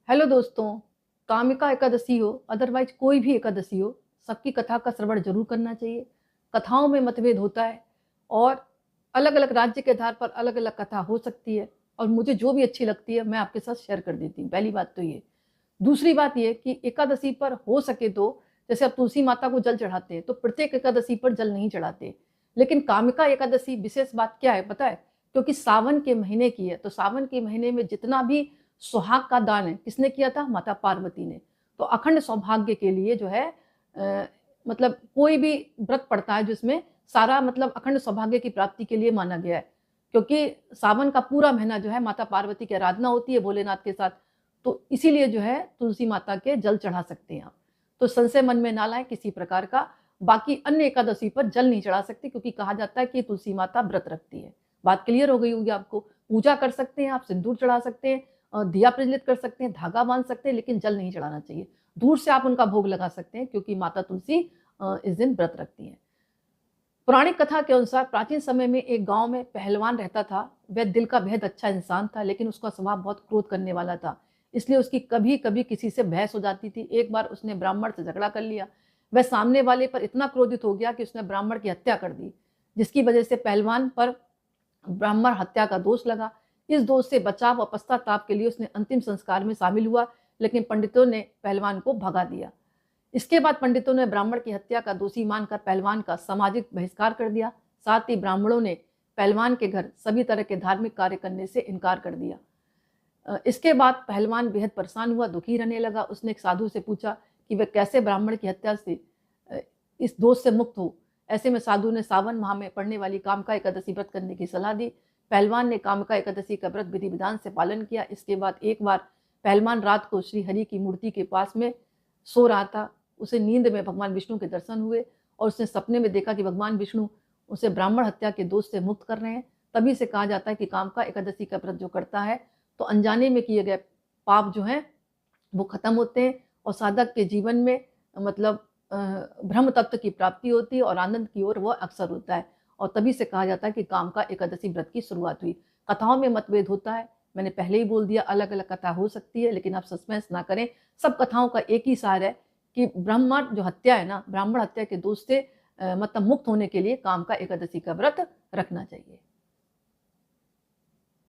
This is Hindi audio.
हेलो दोस्तों। कामिका एकादशी हो अदरवाइज कोई भी एकादशी हो, सबकी कथा का श्रवण जरूर करना चाहिए। कथाओं में मतभेद होता है और अलग अलग राज्य के आधार पर अलग अलग कथा हो सकती है, और मुझे जो भी अच्छी लगती है मैं आपके साथ शेयर कर देती हूँ। पहली बात तो ये। दूसरी बात ये कि एकादशी पर हो सके तो, जैसे अब तुलसी माता को जल चढ़ाते हैं तो प्रत्येक एकादशी पर जल नहीं चढ़ाते, लेकिन कामिका एकादशी विशेष बात क्या है पता है? क्योंकि सावन के महीने की है, तो सावन के महीने में जितना भी सुहाग का दान है किसने किया था? माता पार्वती ने। तो अखंड सौभाग्य के लिए जो है मतलब कोई भी व्रत पड़ता है जिसमें सारा मतलब अखंड सौभाग्य की प्राप्ति के लिए माना गया है, क्योंकि सावन का पूरा महीना जो है माता पार्वती की आराधना होती है भोलेनाथ के साथ। तो इसीलिए जो है तुलसी माता के जल चढ़ा सकते हैं आप। तो संशय मन में ना लाए किसी प्रकार का। बाकी अन्य एकादशी पर जल नहीं चढ़ा सकते, क्योंकि कहा जाता है कि तुलसी माता व्रत रखती है। बात क्लियर हो गई होगी आपको। पूजा कर सकते हैं आप, सिंदूर चढ़ा सकते हैं, दिया प्रज्वलित कर सकते हैं, धागा बांध सकते हैं, लेकिन जल नहीं चढ़ाना चाहिए। दूर से आप उनका भोग लगा सकते हैं, क्योंकि माता तुलसी इस दिन व्रत रखती हैं। पौराणिक कथा के अनुसार प्राचीन समय में एक गांव में पहलवान रहता था। वह दिल का बेहद अच्छा इंसान था, लेकिन उसका स्वभाव बहुत क्रोध करने वाला था। इसलिए उसकी कभी कभी किसी से बहस हो जाती थी। एक बार उसने ब्राह्मण से झगड़ा कर लिया। वह सामने वाले पर इतना क्रोधित हो गया कि उसने ब्राह्मण की हत्या कर दी, जिसकी वजह से पहलवान पर ब्राह्मण हत्या का दोष लगा। इस दोष से बचाव और पश्चाताप के लिए उसने अंतिम संस्कार में शामिल हुआ, लेकिन पंडितों ने पहलवान को भगा दिया। इसके बाद पंडितों ने ब्राह्मण की हत्या का दोषी मानकर पहलवान का सामाजिक बहिष्कार कर दिया। साथ ही ब्राह्मणों ने पहलवान के घर सभी तरह के धार्मिक कार्य करने से इनकार कर दिया। इसके बाद पहलवान बेहद परेशान हुआ, दुखी रहने लगा। उसने एक साधु से पूछा कि वह कैसे ब्राह्मण की हत्या से इस दोष से मुक्त हो। ऐसे में साधु ने सावन माह में पड़ने वाली कामका एकादशी व्रत करने की सलाह दी। पहलवान ने कामका एकादशी का व्रत विधि विधान से पालन किया। इसके बाद एक बार पहलवान रात को श्री हरि की मूर्ति के पास में सो रहा था। उसे नींद में भगवान विष्णु के दर्शन हुए और उसने सपने में देखा कि भगवान विष्णु उसे ब्राह्मण हत्या के दोष से मुक्त कर रहे हैं। तभी से कहा जाता है कि कामका एकादशी का व्रत जो करता है तो अनजाने में किए गए पाप जो हैं वो खत्म होते हैं, और साधक के जीवन में मतलब ब्रह्म तत्व की प्राप्ति होती है और आनंद की ओर वह अक्सर होता है। और तभी से कहा जाता है कि कामका एकादशी व्रत की शुरुआत हुई। कथाओं में मतभेद होता है, मैंने पहले ही बोल दिया, अलग अलग कथा हो सकती है, लेकिन आप सस्पेंस ना करें। सब कथाओं का एक ही सार है कि ब्राह्मण जो हत्या है ना, ब्राह्मण हत्या के दोष से मतलब मुक्त होने के लिए कामका एकादशी का व्रत रखना चाहिए।